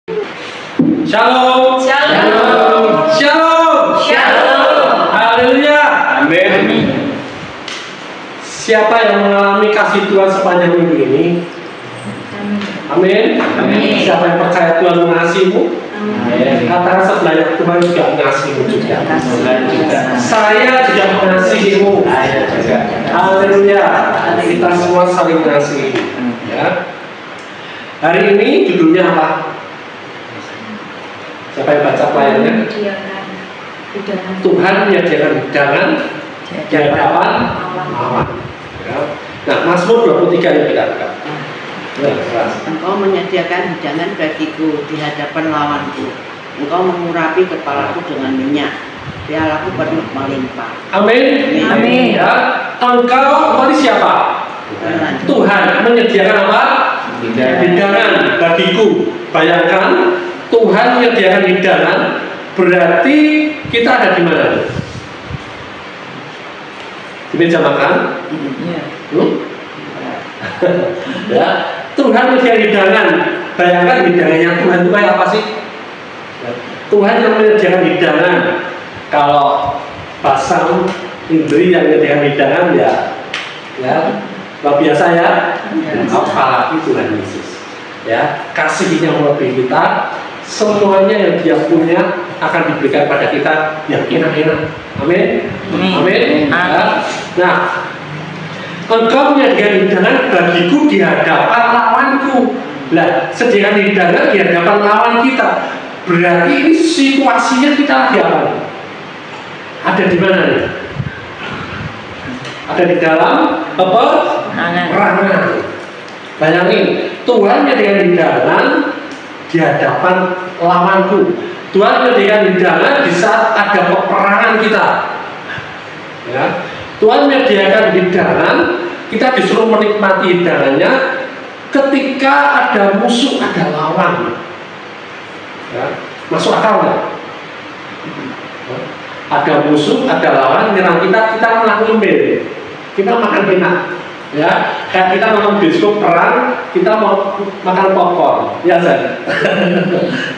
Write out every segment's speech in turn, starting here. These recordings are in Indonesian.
Shalom. Shalom. Shalom. Shalom. Haleluya. Amin. Siapa yang mengalami kasih Tuhan sepanjang minggu ini? Amin. Amin. Siapa yang percaya Tuhan mengasihimu? Amin. Katakan sebelahnya, Tuhan juga mengasihimu juga. Saya juga mengasihimu. Haleluya. Kita semua saling mengasihi. Ya. Hari ini judulnya apa? Siapa yang baca pelayannya? Tuhan menyediakan hidangan di hadapan lawan. Ya. Nah, Mazmur 23 yang kita buka. Engkau menyediakan hidangan bagiku di hadapan lawanku. Engkau mengurapi kepalaku dengan minyak. Pialaku penuh melimpah. Amin. Amin. Ya. Engkau ini siapa? Tuhan menyediakan apa? Hidangan bagiku. Bayangkan Tuhan menyediakan hidangan, berarti kita ada di mana? Di meja makan? Ya. Tuhan menyediakan hidangan. Bayangkan hidangannya Tuhan itu kayak apa sih? Tuhan yang menyediakan hidangan. Kalau Basam Indri yang menyediakan hidangan ya luar biasa ya. Apalagi Tuhan Yesus. Ya, kasihnya melebihi kita. Semuanya yang dia punya akan diberikan pada kita yang enak-enak. Amin. Amin. Ya. Nah, engkau menyediakan hidangan bagiku di hadapan lawanku. Lah, sediakan hidangan di hadapan lawan kita. Berarti ini situasinya kita lagi apa? Ada di mana nih? Ada di dalam apa? Perangan. Bayangin, Tuhan menyediakan hidangan di hadapan lawanku. Tuhan menyediakan hidangan di saat ada peperangan kita. Ya. Tuhan menyediakan hidangan, kita disuruh menikmati hidangannya ketika ada musuh, ada lawan. Ya. Masuk akal nggak? Ada musuh, ada lawan, nyerang kita ngelakuin kita makan enak. Ya, kayak kita nonton bioskop perang, kita mau makan popcorn, ya Zan.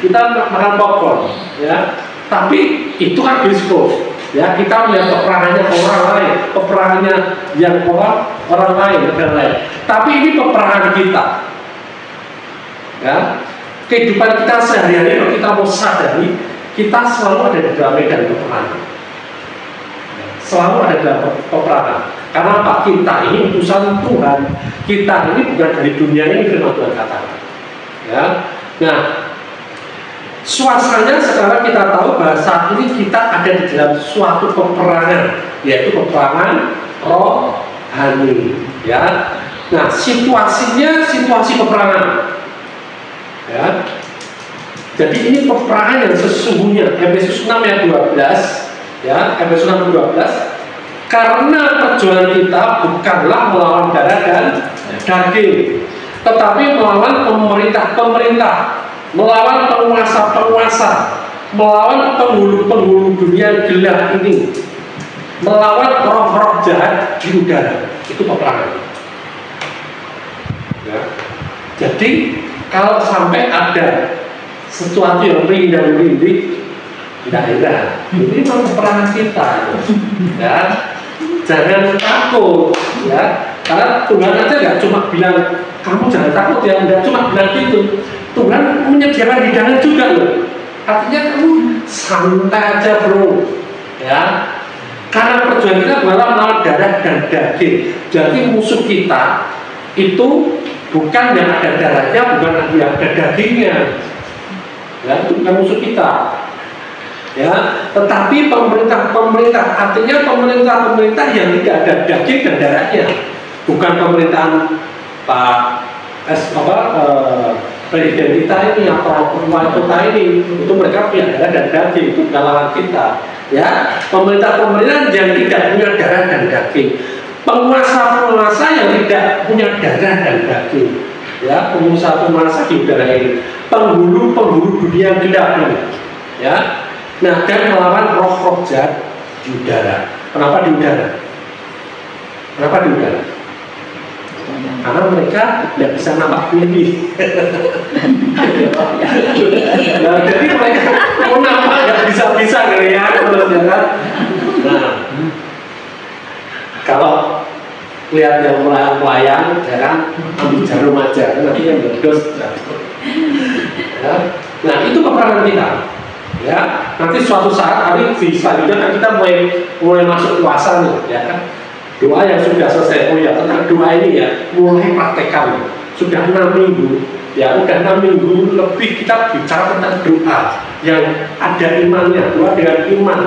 Kita makan popcorn, ya. Tapi itu kan bioskop, ya. Kita melihat peperangannya orang lain, peperangannya yang orang lain, negara lain. Tapi ini peperangan kita, ya. Kehidupan kita sehari-hari, kalau kita mau sadari, kita selalu ada di dalam medan peperangan. Selalu ada dalam peperangan. Karena apa? Kita ini utusan Tuhan. Kita ini bukan dari dunia ini, firman Tuhan katakan. Ya. Nah, suasananya sekarang kita tahu bahwa saat ini kita ada di dalam suatu peperangan, yaitu peperangan rohani. Ya. Nah, situasinya situasi peperangan. Ya. Jadi ini peperangan yang sesungguhnya. Efesus 6 ayat 12. Ya, Efesus 6:12. Karena perjuangan kita bukanlah melawan darah dan daging, tetapi melawan pemerintah-pemerintah, melawan penguasa-penguasa, melawan penghulu-penghulu dunia gelap ini, melawan roh-roh jahat di udara. Itu peperangan. Ya. Jadi kalau sampai ada sesuatu yang merinding, tidak heran. Ini memang peperangan kita. Ya. Jangan takut, ya. Karena Tuhan aja nggak cuma bilang kamu jangan takut ya, nggak cuma bilang gitu. Tuhan menyediakan hidangan juga loh. Artinya kamu santai aja bro, ya. Karena perjuangan kita bukanlah melawan darah dan daging. Jadi musuh kita itu bukan yang ada darahnya, bukan yang ada dagingnya. Ya, itu bukan musuh kita. Ya, tetapi pemerintah artinya pemerintah yang tidak ada daging dan darahnya, bukan pemerintahan presiden kita ini atau wali kota ini, itu mereka punya darah dan daging, itu bukan lawan kita. Ya, pemerintah yang tidak punya darah dan daging, penguasa yang tidak punya darah dan daging, ya, penguasa di udara ini, penghulu dunia gelap ini, ya. Nah, dan melawan roh-roh jahat di udara. Kenapa di udara? Kenapa di udara? karena mereka tidak bisa nampak bumi. Nah, jadi mereka mau nampak nggak bisa ya, terus ya kan. Nah, kalau lihat yang melayang, ya kan, ambil jarum aja, nanti yang berdos. Ya. Nah, itu peperangan kita. Ya, nanti suatu saat hari selanjutnya kan kita mulai masuk puasa nih, ya kan. Doa yang sudah selesai, oh ya tentang doa ini ya, mulai praktekkan. Sudah 6 minggu, ya udah 6 minggu lebih kita bicara tentang doa yang ada imannya, doa dengan iman.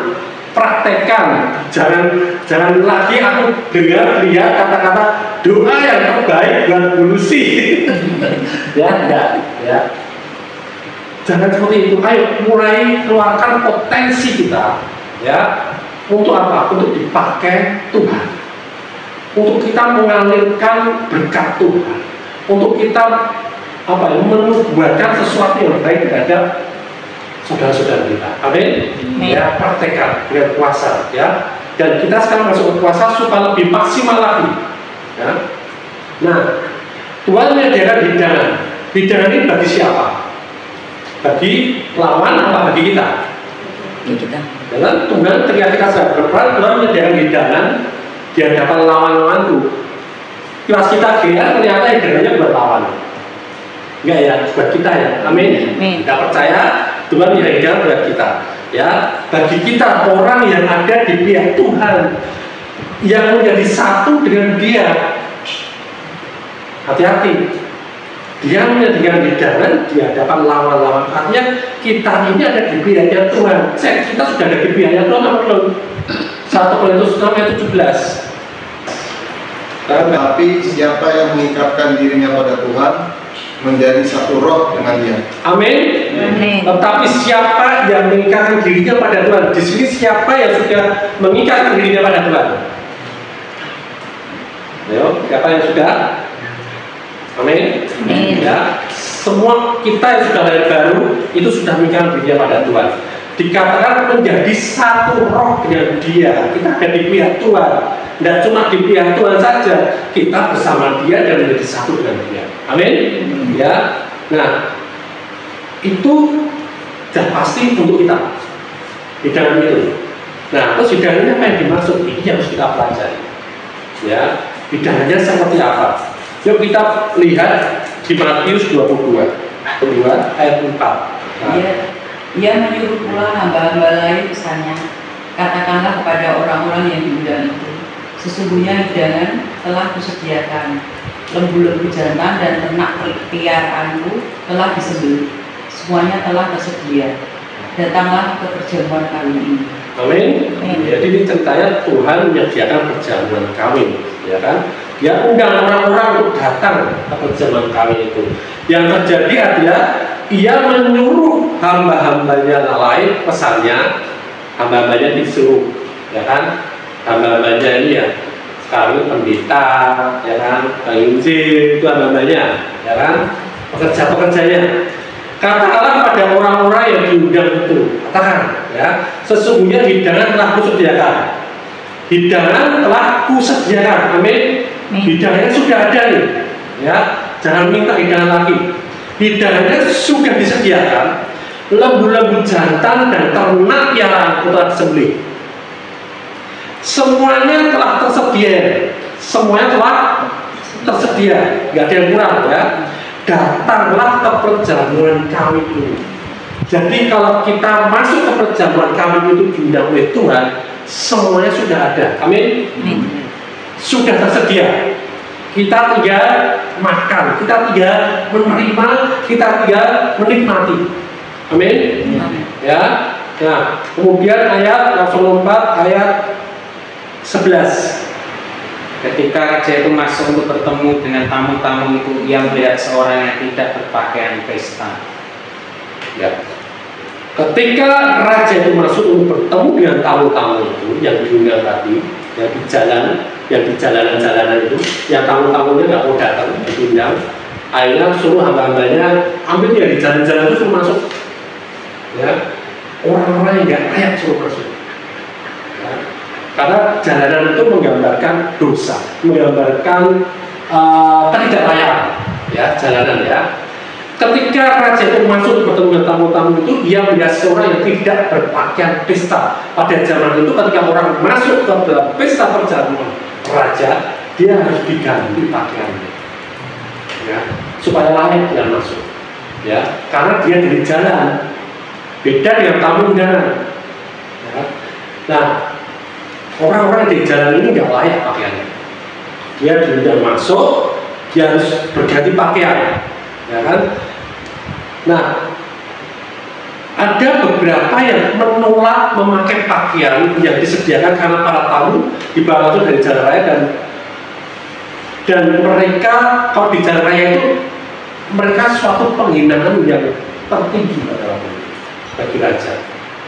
Praktekkan, jangan lagi aku dengar lihat kata-kata doa yang terbaik buat bunusi. Ya, enggak, ya. Jangan seperti itu. Ayo mulai keluarkan potensi kita, ya, untuk apa? Untuk dipakai Tuhan. Untuk kita mengalirkan berkat Tuhan, untuk kita apa ya, membuatkan sesuatu yang baik terhadap saudara-saudara kita. Amin. Ya, praktekkan dengan puasa, ya. Dan kita sekarang masuk ke puasa supaya lebih maksimal lagi. Ya. Nah, Tuhan menyediakan hidangan. Hidangan ini bagi siapa? Bagi lawan apa bagi kita? Kita. Dengan Tuhan ketika kita sedang berperang, Tuhan menyediakan hidangan di hadapan lawan-lawanku. Pas kita kira ternyata hidangannya buat lawan. Enggak ya, buat kita ya. Amin. Kita percaya Tuhan yang hidangan buat kita. Ya, bagi kita orang yang ada di pihak Tuhan, yang menjadi satu dengan Dia. Hati-hati. Dia menyediakan hidangan di hadapan lawan-lawan. Artinya kita ini ada di pihaknya Tuhan. Kita sudah ada di pihaknya Tuhan apa belum? 1 Korintus 6 ayat 17. Tetapi siapa yang mengikatkan dirinya pada Tuhan menjadi satu roh dengan Dia. Amin. Tetapi siapa yang mengikatkan dirinya pada Tuhan? Di sini siapa yang sudah mengikatkan dirinya pada Tuhan? Ayo, siapa yang sudah? Amin. Ya, semua kita yang sudah lahir baru itu sudah mengikatkan dirinya pada Tuhan. Dikatakan menjadi satu roh dengan Dia. Kita ada di pihak Tuhan. Tidak cuma di pihak Tuhan saja, kita bersama Dia dan menjadi satu dengan Dia. Amin. Ya. Nah, itu sudah pasti untuk kita. Hidangan itu. Nah, terus hidangannya apa yang dimaksud? Ini yang harus kita pelajari. Ya, hidangannya seperti apa? Yuk kita lihat di Matius 22 ayat 4. Nah, Ia menyuruh pula hamba-hamba lain pesannya, katakanlah kepada orang-orang yang diundang itu, sesungguhnya hidangan telah kusediakan, lembu-lembu jantan dan ternak peliharaanku telah disembelih, semuanya telah tersedia. Datanglah ke perjamuan kawin ini. Amin. Jadi ini ceritanya Tuhan menyediakan perjamuan kawin, ya kan? Dia undang orang-orang untuk datang ke perjamuan kawin itu. Yang terjadi adalah Ia menyuruh hamba-hambanya lain, pesannya hamba-hambanya disuruh, ya kan? Hamba-hambanya ini ya sekarang pendeta, ya kan? Penginjil itu hamba-hambanya, ya kan? Pekerja-pekerjanya. Katakanlah pada orang-orang yang diundang itu, katakan, ya, sesungguhnya hidangan telah kusediakan. Hidangan telah kusediakan, amin. Hidangannya sudah ada nih, ya. Jangan minta hidangan lagi. Hidangannya sudah disediakan. Lembu-lembu jantan dan ternak piaraan telah disembelih. Semuanya telah tersedia. Semuanya telah tersedia. Nggak ada yang kurang, ya. Datanglah ke perjamuan kawin ini. Jadi kalau kita masuk ke perjamuan kawin itu diundang oleh Tuhan, semuanya sudah ada. Amin. Sudah tersedia. Kita tinggal makan, kita tinggal menerima, kita tinggal menikmati. Amin. Ya. Nah, kemudian ayat langsung lompat ayat 11. Ketika raja itu masuk untuk bertemu dengan tamu-tamu itu, ia melihat seorang yang tidak berpakaian pesta. Ya. Ketika raja itu masuk untuk bertemu dengan tamu-tamu itu yang diundang tadi, yang di jalanan-jalanan itu, yang tamu-tamunya nggak mau datang, diundang, akhirnya suruh hamba-hambanya ambil ya di jalan-jalan itu suruh masuk. Ya, orang-orang yang nggak layak suruh masuk. Ya. Karena jalanan itu menggambarkan dosa, menggambarkan ketidaklayakan, ya, jalanan ya. Ketika raja itu masuk bertemu dengan tamu-tamu itu, dia melihat seorang yang tidak berpakaian pesta. Pada zaman itu ketika orang masuk ke dalam pesta perjamuan raja, dia harus diganti pakaiannya, ya, supaya layak dia masuk, ya, karena dia dari jalan, beda dengan tamu undangan. Ya. Nah, orang-orang di jalan ini nggak layak pakaiannya. Dia diundang masuk, dia harus berganti pakaian, ya kan? Nah, ada beberapa yang menolak memakai pakaian yang disediakan karena para tamu dibawa itu dari jalan raya, dan mereka kalau di jalan raya itu mereka suatu penghinaan yang tertinggi bagi raja.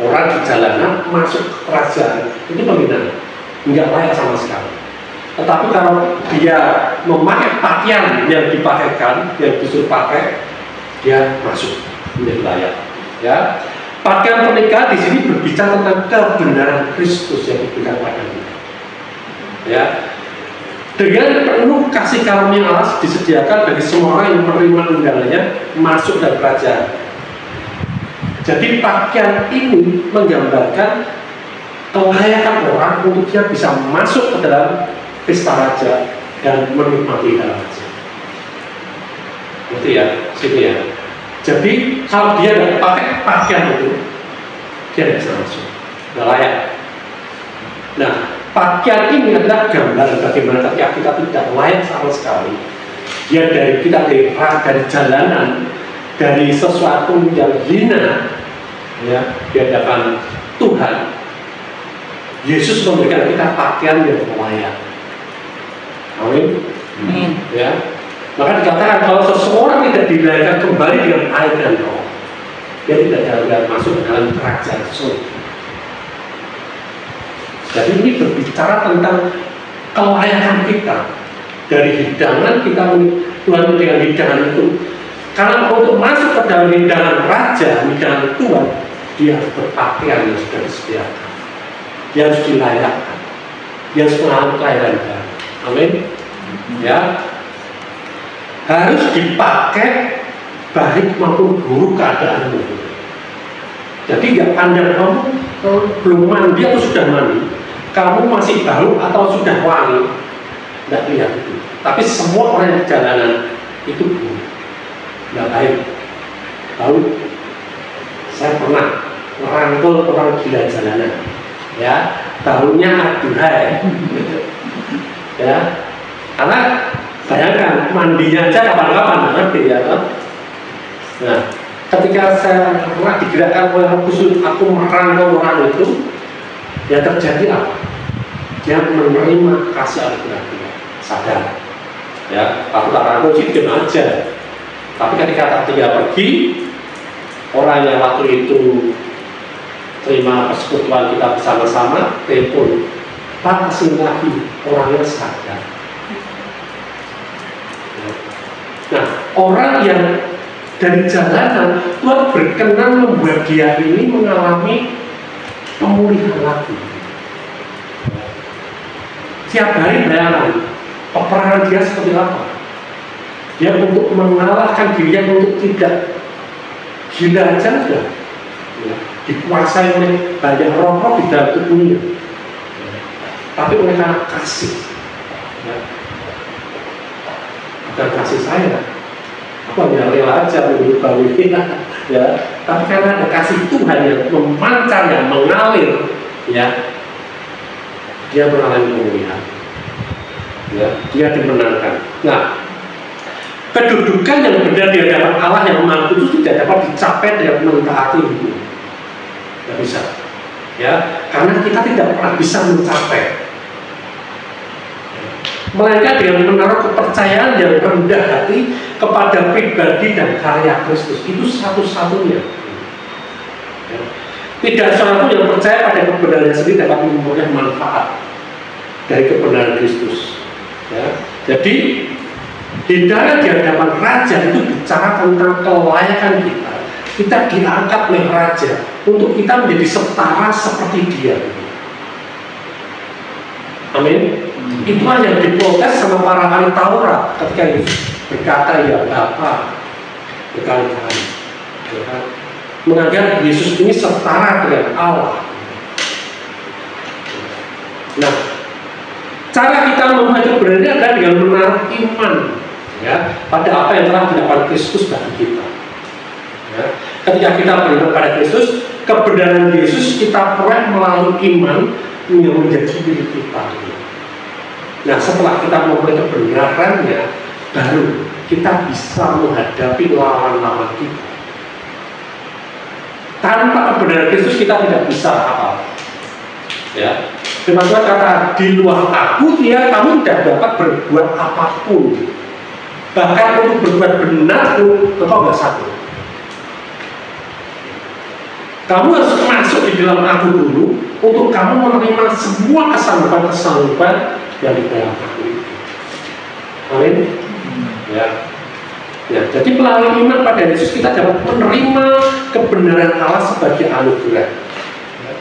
Orang di jalanan masuk ke kerajaan itu penghinaan, nggak layak sama sekali. Tetapi kalau dia memakai pakaian yang dipakaikan, yang disuruh pakai, dia masuk menjadi layak. Ya, pakaian pernikahan di sini berbicara tentang kebenaran Kristus yang diberikan pada kita. Ya, dengan penuh kasih karunia Allah disediakan bagi semua orang yang menerima undangannya masuk dalam kerajaan. Jadi pakaian ini menggambarkan kelayakan orang untuk dia bisa masuk ke dalam pesta raja dan menikmati dalam raja. Gitu ya, situ ya. Jadi kalau dia tidak pakai pakaian itu, dia tidak bisa masuk, tidak layak. Nah, pakaian ini adalah gambaran bagaimana ketika kita tidak layak sama sekali. Dia dari jalanan, dari sesuatu yang hina, ya, di hadapan Tuhan. Yesus memberikan kita pakaian yang layak. Amin. Ya. Maka dikatakan kalau seseorang tidak dilahirkan kembali dengan air dan roh, dia tidak dapat masuk ke dalam kerajaan surga. Jadi ini berbicara tentang kelayakan kita dari hidangan kita. Tuhan dengan hidangan itu, karena untuk masuk ke dalam hidangan raja, hidangan Tuhan, dia harus berpakaian yang sudah disediakan, dia harus dilayakkan, dia harus mengalami kelahiran baru. Amin. Ya, harus dipakai baik maupun buruk keadaanmu. Jadi nggak pandang kamu belum mandi atau sudah mandi, kamu masih bau atau sudah wangi, nggak lihat itu. Tapi semua orang di jalanan itu buruk, nggak baik, bau. Saya pernah merangkul orang gila jalanan, ya, baunya aduhai, ya, karena bayangkan mandinya aja kapan-kapan nanti ya kan. Nah, ketika saya pernah digerakkan oleh Roh Kudus, aku merangkul orang itu, ya terjadi apa? Dia menerima kasih anugerah, sadar. Ya, aku tak rangkul sih diam aja. Tapi ketika dia pergi, orang yang waktu itu terima persekutuan kita bersama-sama, telepon, Pak kasih lagi, orangnya sadar. Nah, orang yang dari jalanan, Tuhan berkenan membuat dia ini mengalami pemulihan lagi. Tiap hari bayangan peperangan dia seperti apa? Dia untuk mengalahkan dirinya untuk tidak gila aja sudah, ya, dikuasai oleh banyak roh-roh di dalam tubuhnya, tapi oleh karena kasih, ya. Bukan kasih saya, aku hanya rela aja menurut bau ini, ya. Tapi karena ada kasih Tuhan yang memancar, yang mengalir, ya, dia mengalami pemulihan, ya, dia dimenangkan. Nah, kedudukan yang benar di hadapan Allah yang Maha Kudus tidak dapat dicapai dengan mentaati hukum, tidak bisa, ya, karena kita tidak pernah bisa mencapai. Melainkan dengan menaruh kepercayaan yang rendah hati kepada pribadi dan karya Kristus, itu satu-satunya. Ya. Tidak seorang pun yang percaya pada kebenaran sendiri dapat memperoleh manfaat dari kebenaran Kristus. Ya. Jadi hidangan di hadapan raja itu bicara tentang kelayakan kita. Kita diangkat oleh raja untuk kita menjadi setara seperti dia. Amin. Itulah yang diprotes sama para ahli Taurat ketika Yesus berkata ya Bapa berkali-kali, ya kan? Menganggap Yesus ini setara dengan Allah. Nah, cara kita membaca kebenaran adalah dengan menaruh iman, ya, pada apa yang telah dilakukan Kristus bagi kita. Ya. Ketika kita beriman pada Kristus, kebenaran Yesus kita peroleh melalui iman yang menjadi diri kita. Nah, setelah kita memperoleh kebenarannya, baru kita bisa menghadapi lawan-lawan kita. Tanpa kebenaran Kristus kita tidak bisa apa. Ya, firman Tuhan kata di luar aku kamu tidak dapat berbuat apapun. Bahkan untuk berbuat benar pun engkau nggak sanggup. Kamu harus masuk di dalam aku dulu untuk kamu menerima semua kesanggupan yang di dalam aku itu. Amin. Ya. Ya, jadi melalui iman pada Yesus kita dapat menerima kebenaran Allah sebagai anugerah. Ya.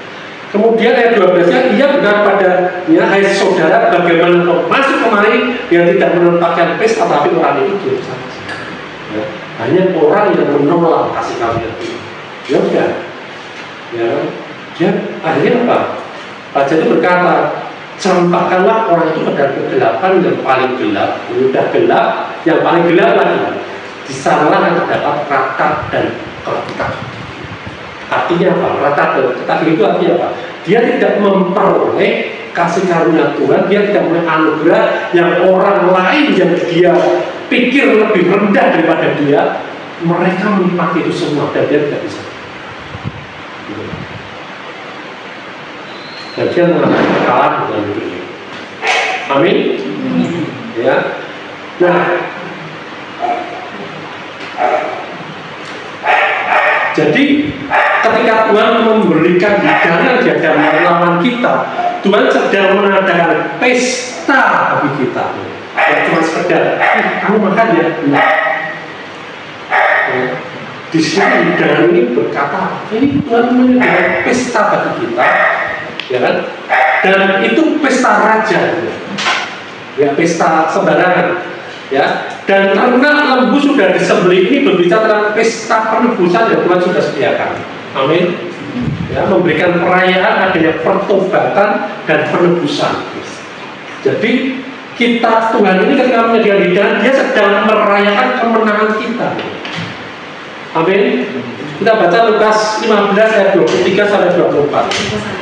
Kemudian ayat 12-nya ia berkata padanya, hai saudara, bagaimana kau masuk kemari yang tidak menempatkan pesta, tapi orang itu diam saja. Ya. Hanya orang yang menolak kasih karunia itu. Ya udah. Ya, dia akhirnya apa? Raja itu berkata, campakkanlah orang itu ke dalam kegelapan yang paling gelap, udah gelap, yang paling gelap lagi. Di sanalah terdapat ratap dan keletak. Artinya apa? Ratap dan keletak itu artinya apa? Dia tidak memperoleh kasih karunia Tuhan, dia tidak memperoleh anugerah yang orang lain yang dia pikir lebih rendah daripada dia, mereka menikmati itu semua dan dia tidak bisa. Dan dia mengalami kalah dengan dirinya. Amin. Ya. Nah, jadi ketika Tuhan memberikan hidangan di hadapan lawan kita, Tuhan sedang mengadakan pesta bagi kita. Ya, cuma sekedar, kamu makan ya. Di sini hidangan ini berkata, ini Tuhan menyediakan pesta bagi kita. Ya kan? Dan itu pesta raja, ya, pesta sembarangan, ya. Dan karena lembu sudah disembelih ini berbicara tentang pesta penebusan yang Tuhan sudah sediakan. Amin. Ya, memberikan perayaan adanya pertobatan dan penebusan. Jadi kita Tuhan ini ketika menyediakan hidangan, dia sedang merayakan kemenangan kita. Amin. Kita baca Lukas 15 ayat 23 sampai 24.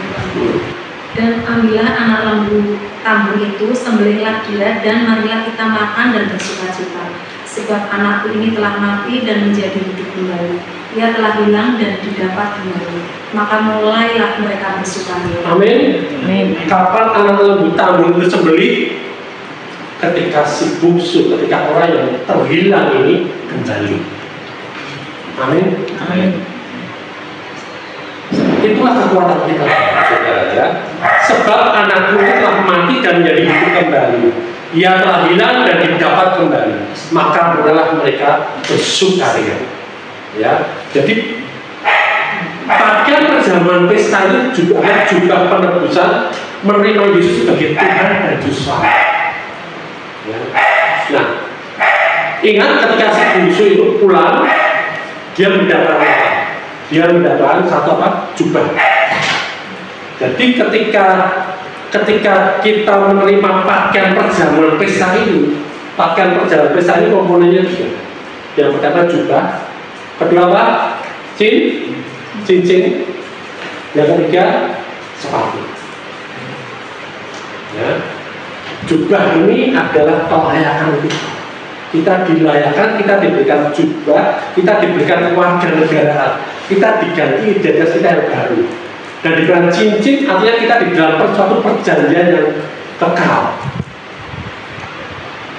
Dan ambillah anak lembu tambur itu, sembelihlah dia, dan marilah kita makan dan bersuka-cita. Sebab anakku ini telah mati dan menjadi hidup kembali. Ia telah hilang dan didapat kembali. Maka mulailah mereka bersuka-cita. Amin. Kapan anak lembu tambur itu sembelih? Ketika si bungsu, ketika orang yang terhilang ini kembali. Amin. Amin. Itulah kekuatan kita, saudara, ya. Sebab anakku telah mati dan menjadi hidup kembali. Ia telah hilang dan didapat kembali. Maka mulailah mereka bersukaria. Ya, jadi bagian perjamuan pesta itu juga penebusan, menerima Yesus sebagai Tuhan dan Juru Selamat. Ya. Nah, ingat ketika si bungsu itu pulang, dia mendapatkan apa? Dia mendapatkan satu apa? Jubah. Jadi ketika kita menerima pakaian perjamuan pesta ini, pakaian perjamuan pesta ini komponennya juga. Yang pertama jubah, kedua apa? Cincin. Yang ketiga sepatu. Ya. Jubah ini adalah pelayakan kita. Kita dilayakkan, kita diberikan jubah, kita diberikan kewarganegaraan, kita diganti identitas kita yang baru. Dan diberikan cincin, artinya kita di dalam suatu perjanjian yang kekal.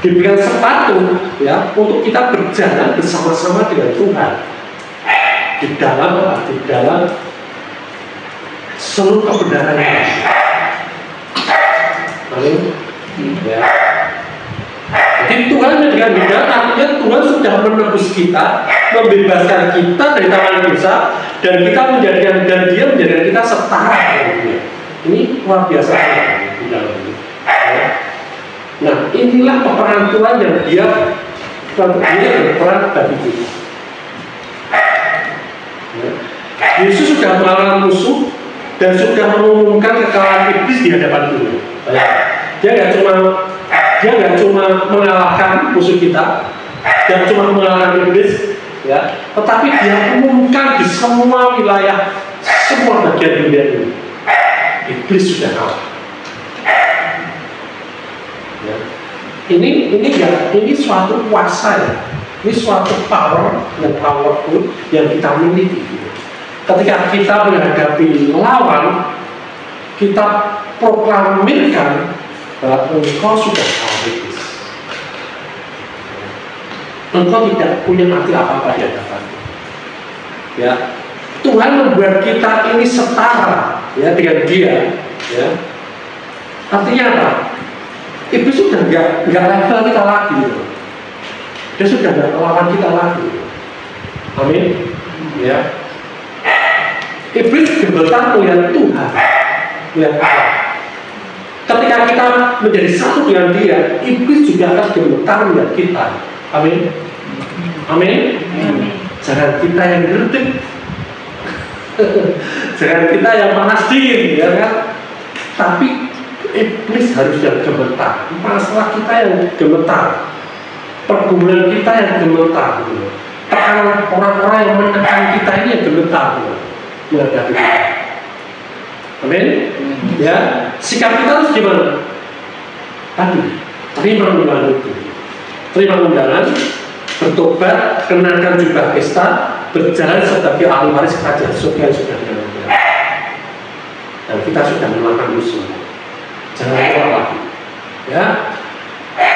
Diberikan sepatu, ya, untuk kita berjalan bersama-sama dengan Tuhan. Di dalam seluruh kebenaran yang ada. Amin. Ya. Jadi Tuhan dengan hidangan, artinya Tuhan sudah menebus kita, membebaskan kita dari tangan dosa, dan kita menjadikan, dan Dia menjadikan kita setara dengan Dia. Ini luar biasa di dalam ini. Ya. Nah, inilah peperangan Tuhan yang dia berperan bagi kita. Ya. Yesus sudah melawan musuh dan sudah mengumumkan kekalahan iblis di hadapan Tuhan. Dia nggak cuma mengalahkan musuh kita, dan cuma mengalahkan iblis, ya, tetapi dia umumkan di semua wilayah, semua bagian dunia ini, iblis sudah kalah. Ya. Ini suatu kuasa ya, ini suatu power dan powerful yang kita miliki. Ketika kita menghadapi lawan, kita proklamirkan bahwa engkau sudah kalah iblis. Engkau tidak punya arti apa-apa di hadapan. Ya, Tuhan membuat kita ini setara ya dengan Dia. Ya. Artinya apa? Iblis sudah nggak level kita lagi. Dia sudah nggak lawan kita lagi. Amin. Ya. Iblis gemetar melihat Tuhan, melihat Allah. Ketika kita menjadi satu dengan Dia, iblis juga akan gemetar melihat kita. Amin. Amin. Jangan kita yang gertik, jangan kita yang panas dingin, ya kan? Tapi iblis harus yang gemetar. Masalah kita yang gemetar, pergumulan kita yang gemetar. Tekanan orang-orang yang menekan kita ini yang gemetar. Menghadapi kita. Amin. Ya, sikap kita harus gimana? Tadi, terima undangan itu. Terima undangan, bertobat, kenakan jubah pesta, berjalan sebagai ahli waris kerajaan surga yang sudah dianugerahkan. Dan kita sudah mengalahkan musuh. Jangan keluar lagi. Ya.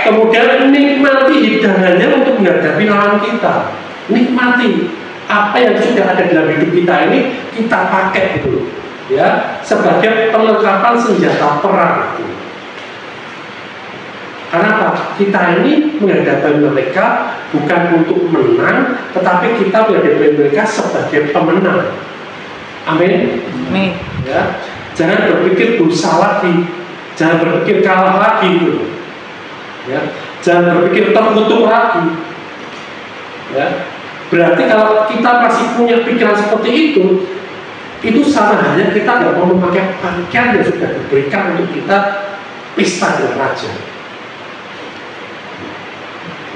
Kemudian nikmati hidangannya untuk menghadapi lawan kita. Nikmati apa yang sudah ada dalam hidup kita ini, kita pakai gitu, ya, sebagai perlengkapan senjata perang. Gitu. Karena apa? Kita ini menghadapi mereka bukan untuk menang, tetapi kita menghadapi mereka sebagai pemenang. Amin. Amin. Ya, jangan berpikir dosa lagi, jangan berpikir kalah lagi, gitu. Ya, jangan berpikir terkutuk lagi. Ya. Berarti kalau kita masih punya pikiran seperti itu sama halnya kita nggak mau memakai pakaian yang sudah diberikan untuk kita pesta dengan raja.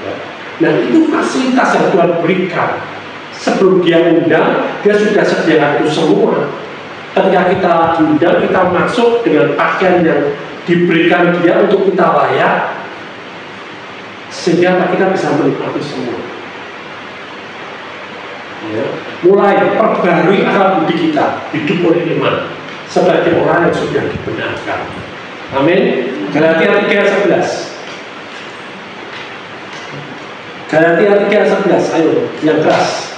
Ya. Nah, itu fasilitas yang Tuhan berikan. Sebelum Dia undang, Dia sudah sediakan itu semua. Ketika kita undang, kita masuk dengan pakaian yang diberikan Dia untuk kita layak, sehingga kita bisa menikmati semua. Ya. Mulai perbarui akal budi kita, hidup oleh iman sebagai orang yang sudah dibenarkan. Amin. Galatia 3:11. Galatia 3:11. Ayo, yang keras.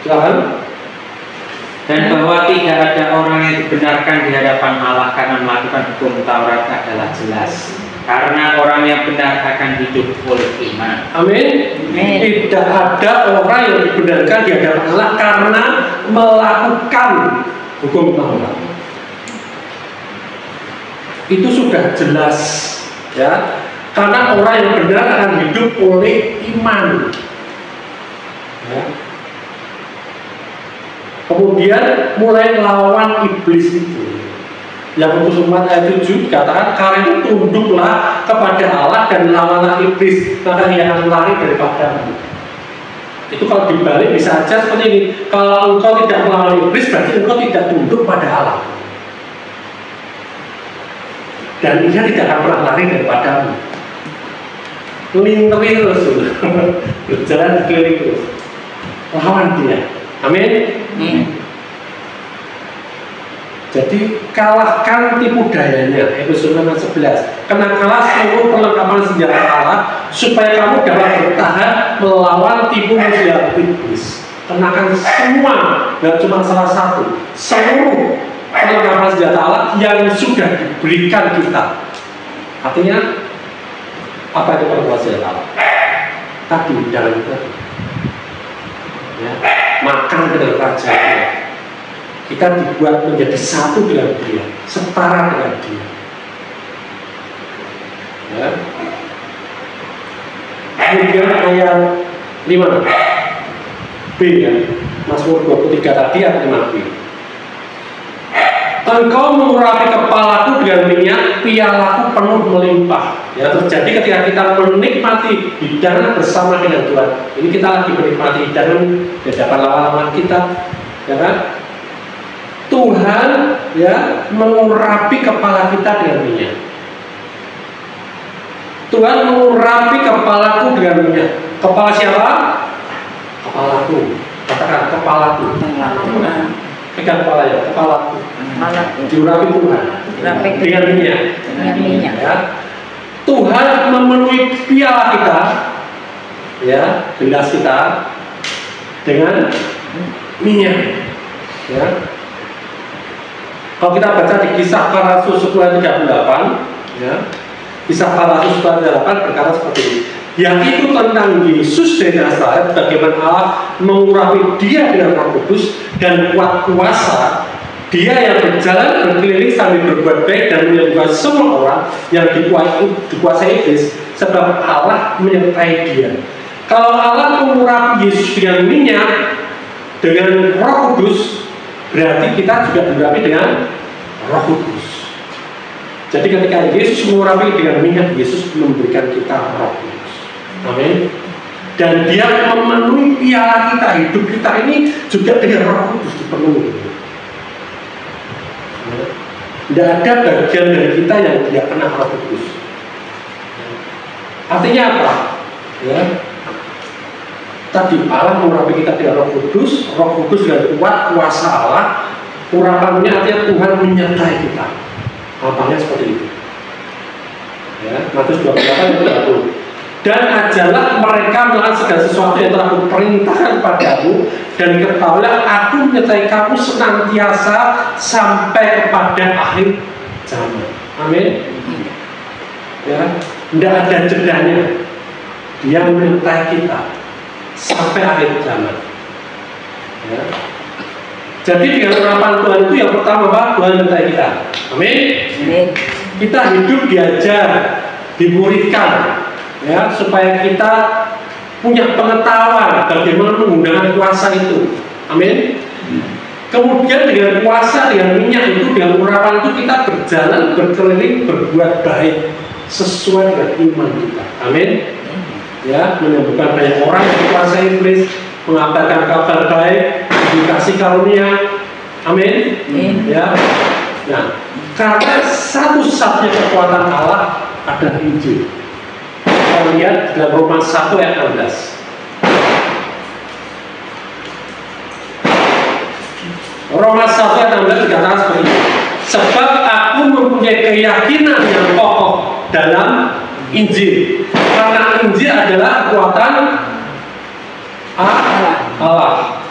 Silakan. Dan bahwa tidak ada orang yang dibenarkan di hadapan Allah karena melakukan hukum Taurat adalah jelas. Karena orang yang benar akan hidup oleh iman. Amin. Tidak ada orang yang dibenarkan di hadapan Allah karena melakukan hukum Taurat. Itu sudah jelas, ya. Karena orang yang benar akan hidup oleh iman. Ya. Kemudian mulai lawan iblis itu. Yang untuk umat ayat 7 dikatakan, karena itu tunduklah kepada Allah dan lawanlah iblis, maka ia akan lari daripadamu. Itu kalau dibalik bisa saja seperti ini. Kalau engkau tidak melawan iblis, berarti engkau tidak tunduk pada Allah. Dan ia tidak akan pernah lari daripadamu. Linteri terus, berjalan keliling terus. Lawan dia. Amin. Jadi kalahkan tipu dayanya. Efesus 5:11. Kenakanlah seluruh perlengkapan senjata Allah supaya kamu dapat bertahan melawan tipu muslihat iblis. Kenakan semua, nggak cuma salah satu. Seluruh perlengkapan senjata Allah yang sudah diberikan kita. Artinya apa itu perlengkapan senjata Allah? tadi dalam tadi, ya, makan dengan raja, kita dibuat menjadi satu dengan dia, setara dengan dia. Ya. Kemudian ayat 5 B ya, Mazmur 23 tadi ayat 5 B. Engkau mengurapi kepalaku dengan minyak, pialaku penuh melimpah. Ya, terjadi ketika kita menikmati hidangan bersama dengan Tuhan. Ini kita lagi menikmati hidangan di hadapan lawan-lawan kita, ya kan? Tuhan ya mengurapi kepala kita dengan minyak. Tuhan mengurapi kepalaku dengan minyak. Kepala siapa? Kepalaku. Katakan kepalaku. Pegang kepala ya, kepalaku. Diurapi Tuhan dengan minyak. Ya. Tuhan memenuhi piala kita, ya, gelas kita dengan minyak. Ya. Kalau kita baca di Kisah Para Rasul 10:38, ya, Kisah Para Rasul 10:38 berkata seperti ini. Yaitu tentang Yesus dari Nazaret, bagaimana Allah mengurapi dia dengan Roh Kudus dan kuat kuasa, dia yang berjalan berkeliling sambil berbuat baik dan menyembuhkan semua orang yang dikuasai iblis, sebab Allah menyertai dia. Kalau Allah mengurapi Yesus dengan minyak, dengan Roh Kudus, berarti kita juga diurapi dengan Roh Kudus. Jadi ketika Yesus mengurapi dengan minyak, Yesus memberikan kita Roh Kudus. Amin. Dan dia memenuhi piala kita, hidup kita ini juga dengan Roh Kudus dipenuhi. Tidak ada bagian dari kita yang tidak kena Roh Kudus. Artinya apa? Ya. Tadi Allah mengurapi kita dengan Roh Kudus dengan kuat kuasa Allah. Urapannya artinya Tuhan menyertai kita. Gampangnya seperti itu. Ya, Matius 28:30. Dan ajarlah mereka melakukan segala sesuatu yang telah kuperintahkan padamu, dan ketahuilah aku menyertai kamu senantiasa sampai kepada akhir zaman. Amin. Ya, tidak ada jedanya. Dia menyertai kita sampai akhir zaman. Ya. Jadi dengan urapan Tuhan itu yang pertama Pak, Tuhan menyertai kita. Amin. Kita hidup diajar, dimuridkan, ya, supaya kita punya pengetahuan bagaimana menggunakan kuasa itu. Amin. Kemudian dengan kuasa, dengan minyak itu, dengan urapan itu kita berjalan, berkeliling, berbuat baik sesuai dengan iman kita. Amin. Ya, menyembuhkan banyak orang yang dikuasai iblis, mengabarkan kabar baik, dikasih karunia. Amin. Ya. Nah, karena satu-satunya kekuatan Allah adalah Injil. Kita lihat dalam Roma 1 ayat 16. Roma 1 ayat 16 dikatakan seperti ini. Sebab aku mempunyai keyakinan yang kokoh dalam Injil. Karena Injil adalah kekuatan Allah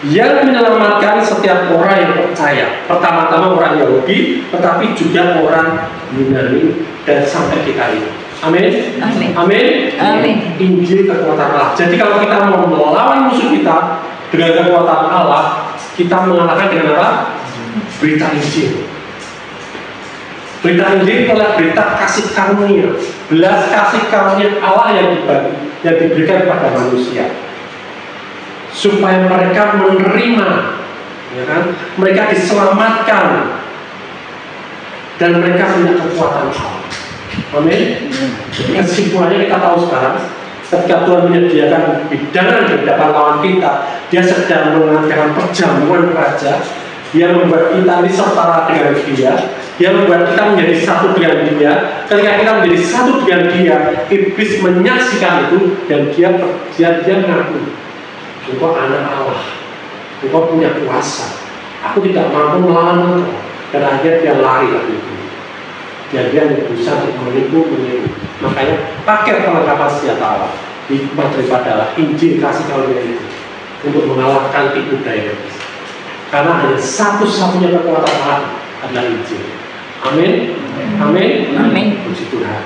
yang menyelamatkan setiap orang yang percaya. Pertama-tama orang Yahudi, tetapi juga orang Yunani dan sampai kita ini. Amin. Amin. Amin. Amin. Injil kekuatan Allah. Jadi kalau kita mau melawan musuh kita dengan kekuatan Allah, kita mengalahkan dengan apa? Berita Injil. Berita Injil adalah berita kasih karunia, belas kasih karunia Allah yang diberikan kepada manusia, supaya mereka menerima, ya kan? Mereka diselamatkan dan mereka punya kekuatan Allah. Amin. Kesimpulannya kita tahu sekarang, ketika Tuhan menyediakan hidangan di hadapan lawan kita, Dia sedang mengadakan perjamuan raja. Dia membuat kita ini setara dengan Dia. Dia membuat kita menjadi satu dengan Dia. Ketika kita menjadi satu dengan Dia, iblis menyaksikan itu dan dia mengaku, engkau anak Allah, engkau punya kuasa, aku tidak mampu melawan engkau. Dan akhirnya dia lari dari itu. Dia berusaha untuk menipu. Makanya pakai perlengkapan senjata Allah. Hikmat daripada Allah, Injil kasih karunia itu untuk mengalahkan tipu daya. Karena hanya satu-satunya kekuatan Allah adalah Injil. Amin. Amin. Amin. Puji Tuhan.